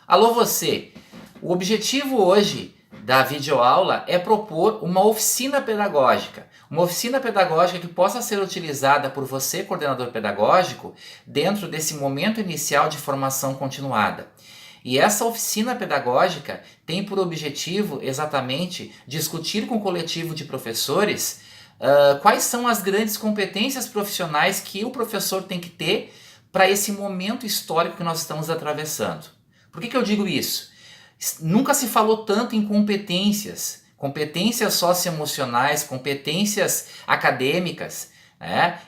Alô você! O objetivo hoje da videoaula é propor uma oficina pedagógica. Uma oficina pedagógica que possa ser utilizada por você, coordenador pedagógico, dentro desse momento inicial de formação continuada. E essa oficina pedagógica tem por objetivo exatamente discutir com o coletivo de professores quais são as grandes competências profissionais que o professor tem que ter para esse momento histórico que nós estamos atravessando. Por que eu digo isso? Nunca se falou tanto em competências socioemocionais, competências acadêmicas,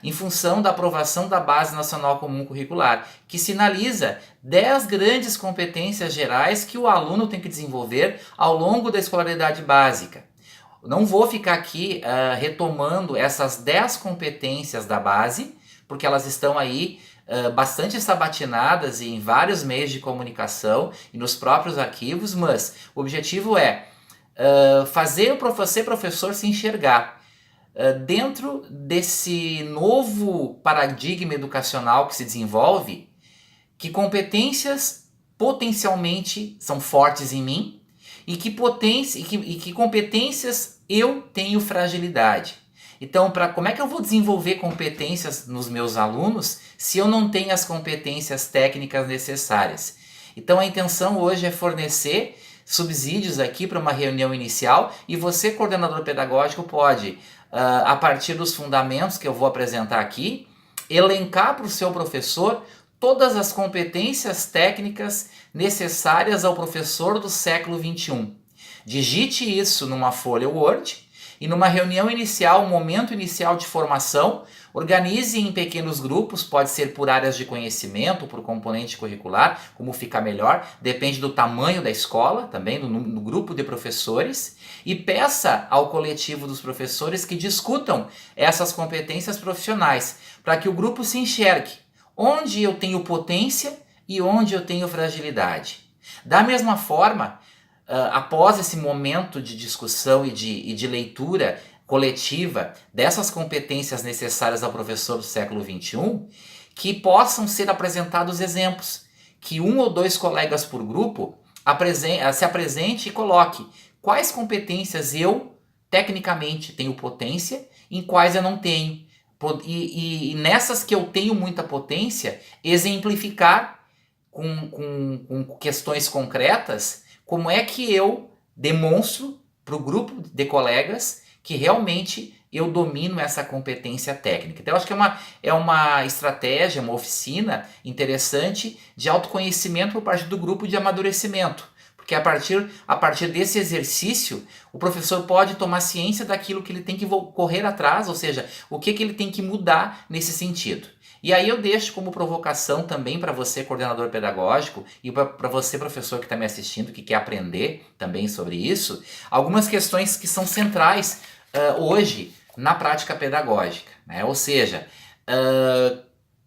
em função da aprovação da Base Nacional Comum Curricular, que sinaliza 10 grandes competências gerais que o aluno tem que desenvolver ao longo da escolaridade básica. Não vou ficar aqui retomando essas 10 competências da base, porque elas estão aí bastante sabatinadas em vários meios de comunicação e nos próprios arquivos, mas o objetivo é fazer você, professor, se enxergar dentro desse novo paradigma educacional que se desenvolve, que competências potencialmente são fortes em mim e que competências eu tenho fragilidade. Então, como é que eu vou desenvolver competências nos meus alunos se eu não tenho as competências técnicas necessárias? Então, a intenção hoje é fornecer subsídios aqui para uma reunião inicial e você, coordenador pedagógico, pode, a partir dos fundamentos que eu vou apresentar aqui, elencar para o seu professor todas as competências técnicas necessárias ao professor do século XXI. Digite isso numa folha Word e numa reunião inicial, um momento inicial de formação, organize em pequenos grupos, pode ser por áreas de conhecimento, por componente curricular, como ficar melhor, depende do tamanho da escola, também no grupo de professores, e peça ao coletivo dos professores que discutam essas competências profissionais, para que o grupo se enxergue onde eu tenho potência e onde eu tenho fragilidade. Da mesma forma, após esse momento de discussão e de leitura coletiva dessas competências necessárias ao professor do século XXI, que possam ser apresentados exemplos, que um ou dois colegas por grupo se apresente e coloque quais competências eu, tecnicamente, tenho potência e em quais eu não tenho. E nessas que eu tenho muita potência, exemplificar com questões concretas como é que eu demonstro para o grupo de colegas que realmente eu domino essa competência técnica. Então, eu acho que é uma estratégia, uma oficina interessante de autoconhecimento por parte do grupo de amadurecimento. Porque a partir desse exercício, o professor pode tomar ciência daquilo que ele tem que correr atrás, ou seja, o que ele tem que mudar nesse sentido. E aí eu deixo como provocação também para você, coordenador pedagógico, e para você, professor que está me assistindo, que quer aprender também sobre isso, algumas questões que são centrais hoje na prática pedagógica. Ou seja,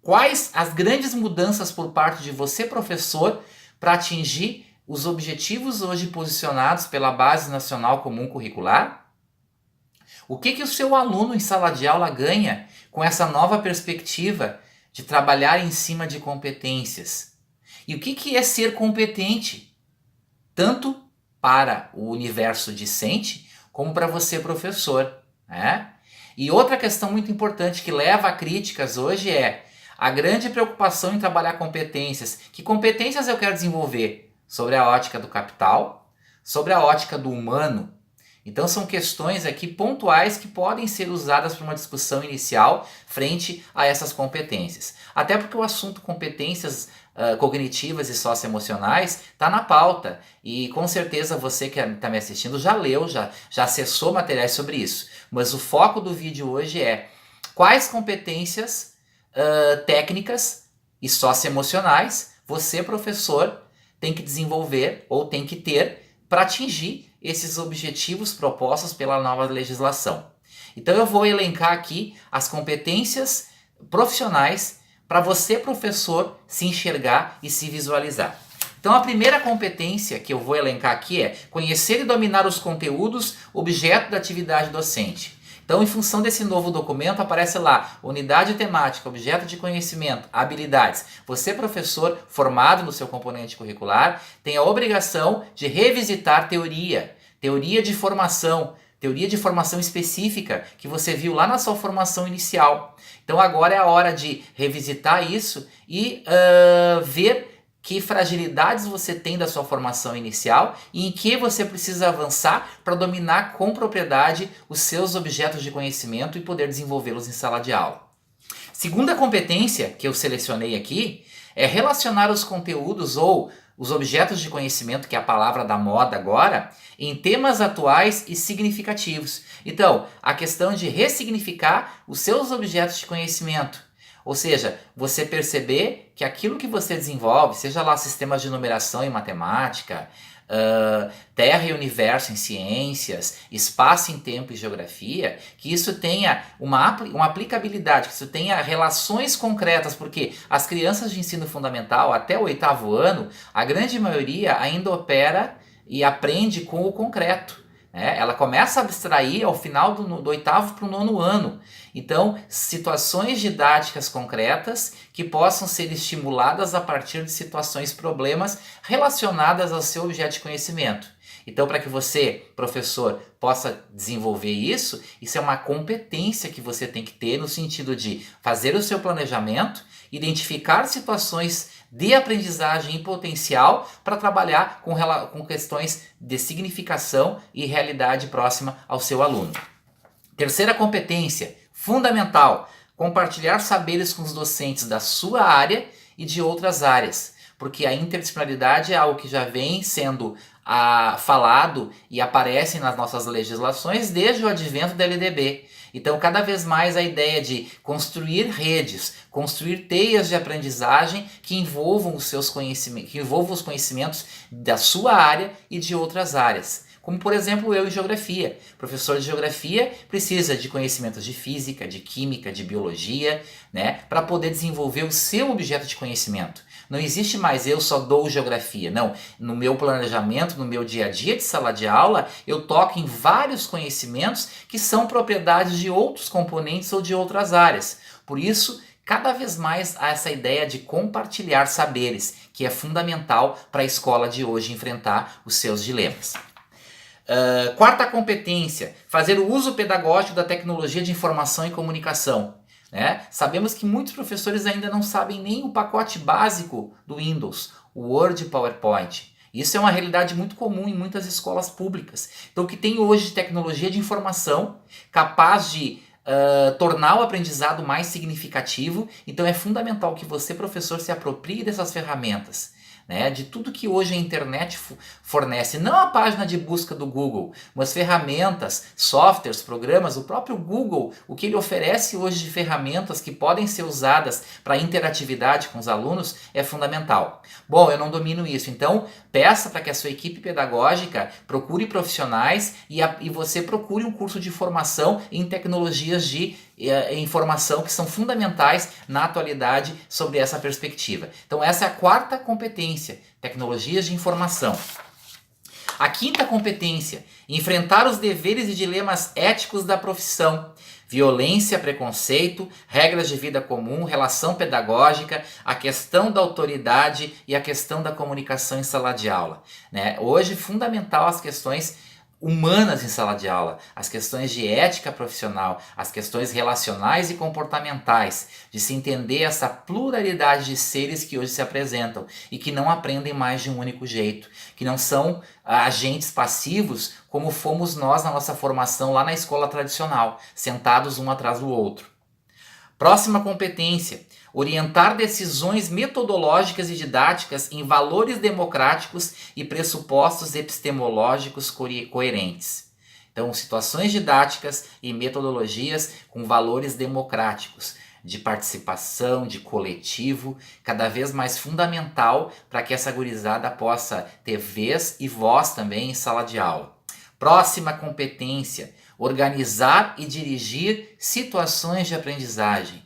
quais as grandes mudanças por parte de você, professor, para atingir os objetivos hoje posicionados pela Base Nacional Comum Curricular? O que o seu aluno em sala de aula ganha com essa nova perspectiva de trabalhar em cima de competências? E o que é ser competente, tanto para o universo discente, como para você, professor? E outra questão muito importante que leva a críticas hoje é a grande preocupação em trabalhar competências. Que competências eu quero desenvolver? Sobre a ótica do capital, sobre a ótica do humano. Então são questões aqui pontuais que podem ser usadas para uma discussão inicial frente a essas competências. Até porque o assunto competências cognitivas e socioemocionais está na pauta. E com certeza você que está me assistindo já leu, já acessou materiais sobre isso. Mas o foco do vídeo hoje é quais competências técnicas e socioemocionais você, professor, tem que desenvolver ou tem que ter para atingir esses objetivos propostos pela nova legislação. Então eu vou elencar aqui as competências profissionais para você, professor, se enxergar e se visualizar. Então a primeira competência que eu vou elencar aqui é conhecer e dominar os conteúdos objeto da atividade docente. Então, em função desse novo documento, aparece lá, unidade temática, objeto de conhecimento, habilidades. Você, professor formado no seu componente curricular, tem a obrigação de revisitar teoria de formação específica que você viu lá na sua formação inicial. Então agora é a hora de revisitar isso e ver que fragilidades você tem da sua formação inicial e em que você precisa avançar para dominar com propriedade os seus objetos de conhecimento e poder desenvolvê-los em sala de aula. Segunda competência que eu selecionei aqui é relacionar os conteúdos ou os objetos de conhecimento, que é a palavra da moda agora, em temas atuais e significativos. Então, a questão de ressignificar os seus objetos de conhecimento. Ou seja, você perceber que aquilo que você desenvolve, seja lá sistemas de numeração em matemática, Terra e Universo em ciências, espaço em tempo e geografia, que isso tenha uma aplicabilidade, que isso tenha relações concretas, porque as crianças de ensino fundamental até o 8º ano, a grande maioria ainda opera e aprende com o concreto. Ela começa a abstrair ao final do 8º para o 9º ano. Então, situações didáticas concretas que possam ser estimuladas a partir de situações, problemas relacionadas ao seu objeto de conhecimento. Então, para que você, professor, possa desenvolver isso é uma competência que você tem que ter no sentido de fazer o seu planejamento, identificar situações de aprendizagem e potencial para trabalhar com questões de significação e realidade próxima ao seu aluno. Terceira competência, fundamental, compartilhar saberes com os docentes da sua área e de outras áreas, porque a interdisciplinaridade é algo que já vem sendo falado e aparece nas nossas legislações desde o advento da LDB. Então, cada vez mais a ideia de construir redes, construir teias de aprendizagem que envolvam os seus conhecimentos, que envolvam os conhecimentos da sua área e de outras áreas. Como, por exemplo, eu em geografia. O professor de geografia precisa de conhecimentos de física, de química, de biologia, para poder desenvolver o seu objeto de conhecimento. Não existe mais eu só dou geografia. Não, no meu planejamento, no meu dia a dia de sala de aula, eu toco em vários conhecimentos que são propriedades de outros componentes ou de outras áreas. Por isso, cada vez mais há essa ideia de compartilhar saberes, que é fundamental para a escola de hoje enfrentar os seus dilemas. Quarta competência, fazer o uso pedagógico da tecnologia de informação e comunicação. Sabemos que muitos professores ainda não sabem nem o pacote básico do Windows, o Word e PowerPoint. Isso é uma realidade muito comum em muitas escolas públicas. Então, o que tem hoje de tecnologia de informação capaz de tornar o aprendizado mais significativo, então é fundamental que você, professor, se aproprie dessas ferramentas. De tudo que hoje a internet fornece, não a página de busca do Google, mas ferramentas, softwares, programas, o próprio Google, o que ele oferece hoje de ferramentas que podem ser usadas para interatividade com os alunos é fundamental. Bom, eu não domino isso, então peça para que a sua equipe pedagógica procure profissionais e você procure um curso de formação em tecnologias de informação que são fundamentais na atualidade sobre essa perspectiva. Então essa é a quarta competência, tecnologias de informação. A quinta competência, enfrentar os deveres e dilemas éticos da profissão. Violência, preconceito, regras de vida comum, relação pedagógica, a questão da autoridade e a questão da comunicação em sala de aula. Hoje, fundamental as questões humanas em sala de aula, as questões de ética profissional, as questões relacionais e comportamentais, de se entender essa pluralidade de seres que hoje se apresentam e que não aprendem mais de um único jeito, que não são agentes passivos como fomos nós na nossa formação lá na escola tradicional, sentados um atrás do outro. Próxima competência, orientar decisões metodológicas e didáticas em valores democráticos e pressupostos epistemológicos coerentes. Então, situações didáticas e metodologias com valores democráticos, de participação, de coletivo, cada vez mais fundamental para que essa gurizada possa ter vez e voz também em sala de aula. Próxima competência, organizar e dirigir situações de aprendizagem.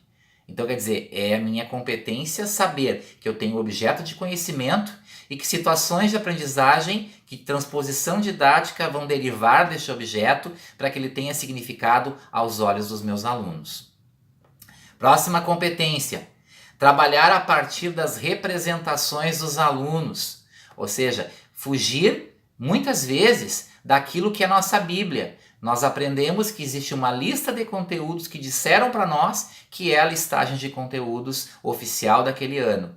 Então, quer dizer, é a minha competência saber que eu tenho um objeto de conhecimento e que situações de aprendizagem, que transposição didática vão derivar deste objeto para que ele tenha significado aos olhos dos meus alunos. Próxima competência: trabalhar a partir das representações dos alunos, ou seja, fugir muitas vezes daquilo que é nossa Bíblia. Nós aprendemos que existe uma lista de conteúdos que disseram para nós que é a listagem de conteúdos oficial daquele ano.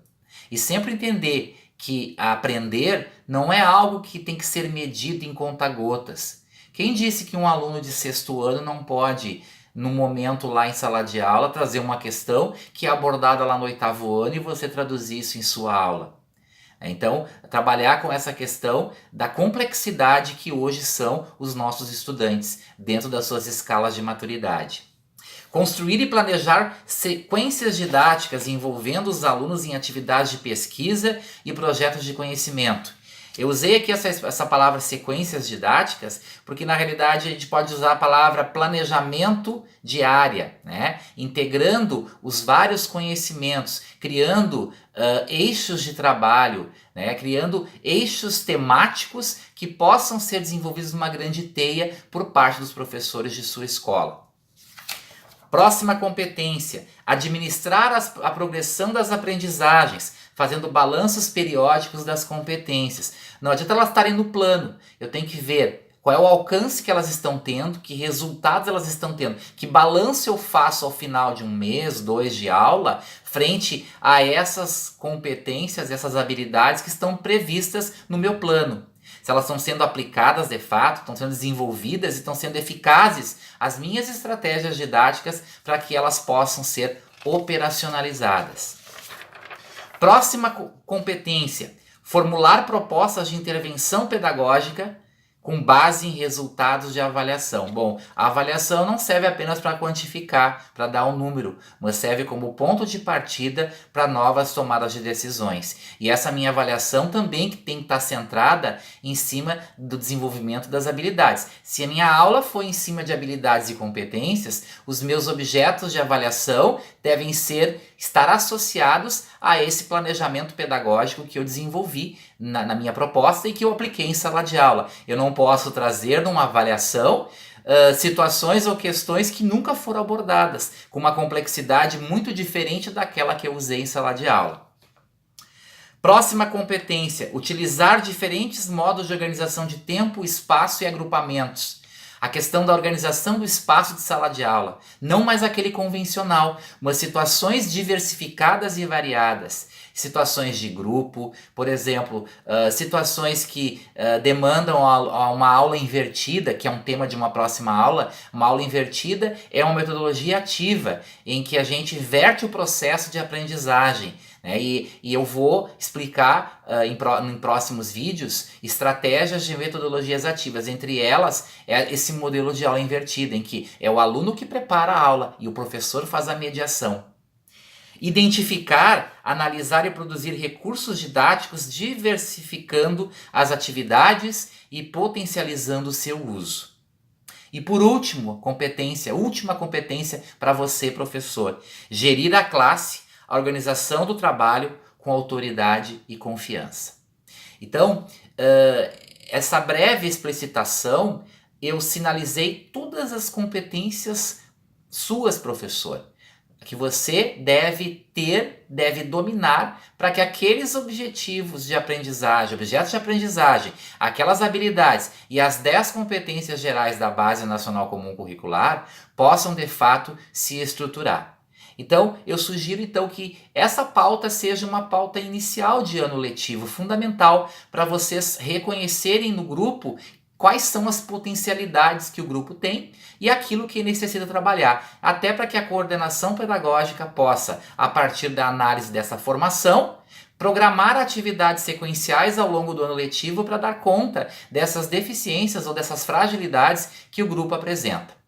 E sempre entender que aprender não é algo que tem que ser medido em conta-gotas. Quem disse que um aluno de 6º ano não pode, num momento lá em sala de aula, trazer uma questão que é abordada lá no 8º ano e você traduzir isso em sua aula? Então, trabalhar com essa questão da complexidade que hoje são os nossos estudantes dentro das suas escalas de maturidade. Construir e planejar sequências didáticas envolvendo os alunos em atividades de pesquisa e projetos de conhecimento. Eu usei aqui essa palavra sequências didáticas porque na realidade a gente pode usar a palavra planejamento de área, né? Integrando os vários conhecimentos, criando eixos de trabalho, né? Criando eixos temáticos que possam ser desenvolvidos numa grande teia por parte dos professores de sua escola. Próxima competência: administrar a progressão das aprendizagens, fazendo balanços periódicos das competências. Não adianta elas estarem no plano, eu tenho que ver qual é o alcance que elas estão tendo, que resultados elas estão tendo, que balanço eu faço ao final de 1 mês, 2 de aula, frente a essas competências, essas habilidades que estão previstas no meu plano. Se elas estão sendo aplicadas de fato, estão sendo desenvolvidas e estão sendo eficazes as minhas estratégias didáticas para que elas possam ser operacionalizadas. Próxima competência: formular propostas de intervenção pedagógica com base em resultados de avaliação. Bom, a avaliação não serve apenas para quantificar, para dar um número, mas serve como ponto de partida para novas tomadas de decisões. E essa minha avaliação também tem que estar centrada em cima do desenvolvimento das habilidades. Se a minha aula for em cima de habilidades e competências, os meus objetos de avaliação devem estar associados a esse planejamento pedagógico que eu desenvolvi na minha proposta e que eu apliquei em sala de aula. Eu não posso trazer numa avaliação situações ou questões que nunca foram abordadas, com uma complexidade muito diferente daquela que eu usei em sala de aula. Próxima competência: utilizar diferentes modos de organização de tempo, espaço e agrupamentos. A questão da organização do espaço de sala de aula, não mais aquele convencional, mas situações diversificadas e variadas. Situações de grupo, por exemplo, situações que demandam uma aula invertida, que é um tema de uma próxima aula. Uma aula invertida é uma metodologia ativa, em que a gente inverte o processo de aprendizagem. E eu vou explicar em próximos vídeos estratégias de metodologias ativas. Entre elas é esse modelo de aula invertida, em que é o aluno que prepara a aula e o professor faz a mediação. Identificar, analisar e produzir recursos didáticos diversificando as atividades e potencializando o seu uso. E por último, última competência para você, professor: gerir a classe, a organização do trabalho com autoridade e confiança. Então, essa breve explicitação, eu sinalizei todas as competências suas, professor, que você deve dominar para que aqueles objetivos de aprendizagem, objetos de aprendizagem, aquelas habilidades e as 10 competências gerais da Base Nacional Comum Curricular possam de fato se estruturar. Então, eu sugiro que essa pauta seja uma pauta inicial de ano letivo, fundamental para vocês reconhecerem no grupo quais são as potencialidades que o grupo tem e aquilo que necessita trabalhar, até para que a coordenação pedagógica possa, a partir da análise dessa formação, programar atividades sequenciais ao longo do ano letivo para dar conta dessas deficiências ou dessas fragilidades que o grupo apresenta.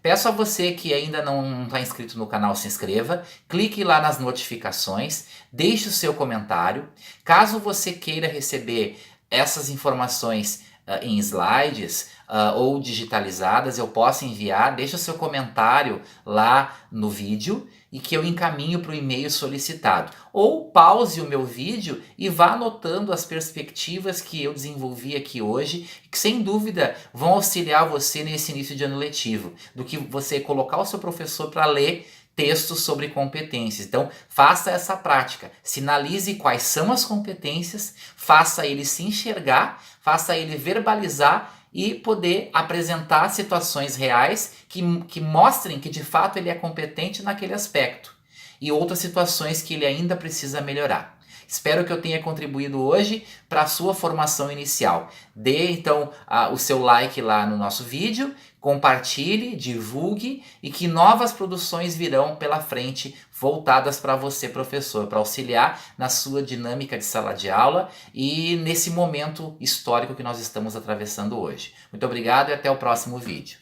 Peço a você que ainda não está inscrito no canal, se inscreva, clique lá nas notificações, deixe o seu comentário. Caso você queira receber essas informações em slides ou digitalizadas, eu posso enviar. Deixa o seu comentário lá no vídeo e que eu encaminho para o e-mail solicitado. Ou pause o meu vídeo e vá anotando as perspectivas que eu desenvolvi aqui hoje, que sem dúvida vão auxiliar você nesse início de ano letivo, do que você colocar o seu professor para ler textos sobre competências. Então, faça essa prática. Sinalize quais são as competências, faça ele se enxergar, faça ele verbalizar e poder apresentar situações reais que mostrem que de fato ele é competente naquele aspecto e outras situações que ele ainda precisa melhorar. Espero que eu tenha contribuído hoje para a sua formação inicial. Dê então o seu like lá no nosso vídeo, compartilhe, divulgue e que novas produções virão pela frente voltadas para você, professor, para auxiliar na sua dinâmica de sala de aula e nesse momento histórico que nós estamos atravessando hoje. Muito obrigado e até o próximo vídeo.